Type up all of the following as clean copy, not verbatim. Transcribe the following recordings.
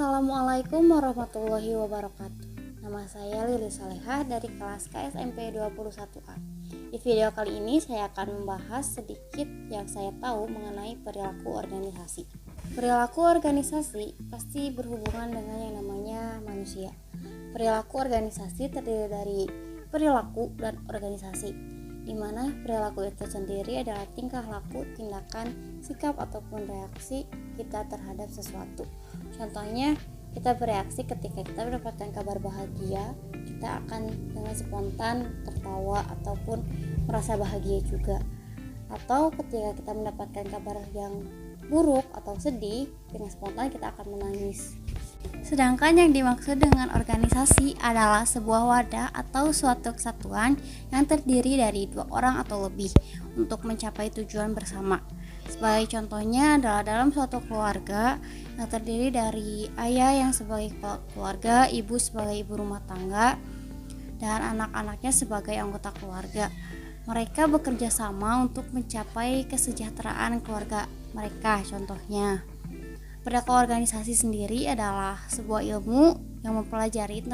Assalamualaikum warahmatullahi wabarakatuh. Nama saya Lili Salehah dari kelas KSMP 21A. Di video kali ini saya akan membahas sedikit yang saya tahu mengenai perilaku organisasi. Perilaku organisasi pasti berhubungan dengan yang namanya manusia. Perilaku organisasi terdiri dari perilaku dan organisasi, di mana perilaku itu sendiri adalah tingkah laku, tindakan, sikap ataupun reaksi kita terhadap sesuatu. Contohnya, kita bereaksi ketika kita mendapatkan kabar bahagia, kita akan dengan spontan tertawa ataupun merasa bahagia juga. Atau ketika kita mendapatkan kabar yang buruk atau sedih, dengan spontan kita akan menangis. Sedangkan yang dimaksud dengan organisasi adalah sebuah wadah atau suatu kesatuan yang terdiri dari 2 orang atau lebih untuk mencapai tujuan bersama. Sebagai contohnya adalah dalam suatu keluarga yang terdiri dari ayah yang sebagai kepala keluarga, ibu sebagai ibu rumah tangga, dan anak-anaknya sebagai anggota keluarga. Mereka bekerja sama untuk mencapai kesejahteraan keluarga mereka. Contohnya, perilaku organisasi sendiri adalah sebuah ilmu yang mempelajari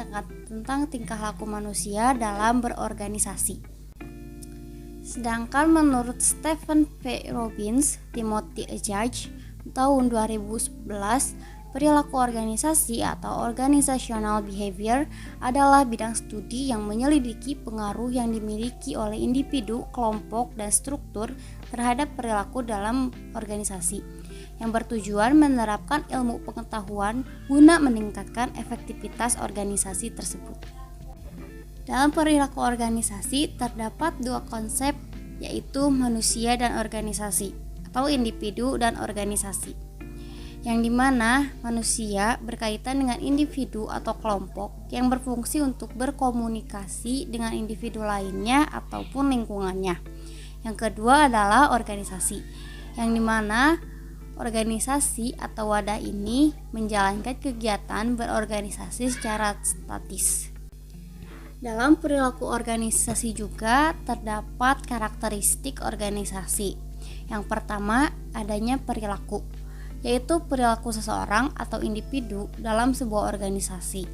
tentang tingkah laku manusia dalam berorganisasi. Sedangkan menurut Stephen P. Robbins, Timothy A. Judge, tahun 2011, perilaku organisasi atau organizational behavior adalah bidang studi yang menyelidiki pengaruh yang dimiliki oleh individu, kelompok, dan struktur terhadap perilaku dalam organisasi, yang bertujuan menerapkan ilmu pengetahuan guna meningkatkan efektivitas organisasi tersebut. Dalam perilaku organisasi terdapat 2 konsep, yaitu manusia dan organisasi atau individu dan organisasi, yang dimana manusia berkaitan dengan individu atau kelompok yang berfungsi untuk berkomunikasi dengan individu lainnya ataupun lingkungannya. Yang kedua adalah organisasi, yang dimana organisasi atau wadah ini menjalankan kegiatan berorganisasi secara statis. Dalam perilaku organisasi juga terdapat karakteristik organisasi. Yang pertama, adanya perilaku, yaitu perilaku seseorang atau individu dalam sebuah organisasi.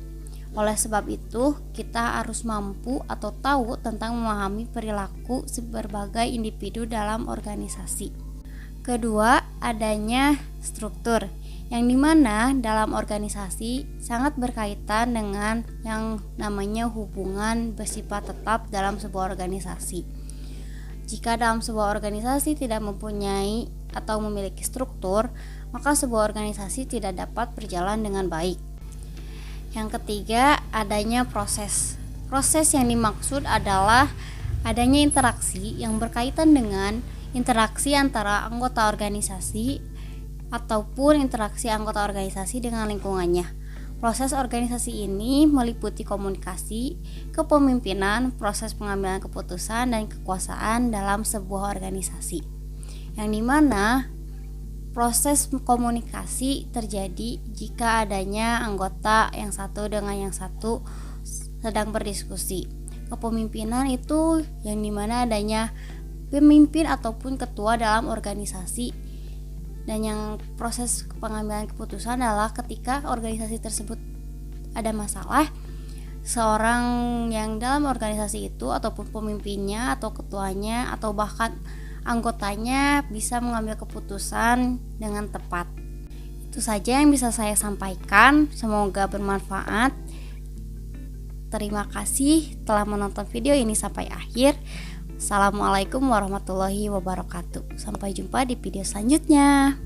Oleh sebab itu, kita harus mampu atau tahu tentang memahami perilaku berbagai individu dalam organisasi. Kedua, adanya struktur, yang dimana dalam organisasi sangat berkaitan dengan yang namanya hubungan bersifat tetap dalam sebuah organisasi. Jika dalam sebuah organisasi tidak mempunyai atau memiliki struktur, maka sebuah organisasi tidak dapat berjalan dengan baik. Yang ketiga, adanya proses. Proses yang dimaksud adalah adanya interaksi yang berkaitan dengan interaksi antara anggota organisasi ataupun interaksi anggota organisasi dengan lingkungannya. Proses organisasi ini meliputi komunikasi, kepemimpinan, proses pengambilan keputusan, dan kekuasaan dalam sebuah organisasi. Yang dimana proses komunikasi terjadi jika adanya anggota yang satu dengan yang satu sedang berdiskusi. Kepemimpinan itu yang dimana adanya pemimpin ataupun ketua dalam organisasi. Dan yang proses pengambilan keputusan adalah ketika organisasi tersebut ada masalah, seorang yang dalam organisasi itu ataupun pemimpinnya atau ketuanya atau bahkan anggotanya bisa mengambil keputusan dengan tepat. Itu saja yang bisa saya sampaikan, semoga bermanfaat. Terima kasih telah menonton video ini sampai akhir. Assalamualaikum warahmatullahi wabarakatuh. Sampai jumpa di video selanjutnya.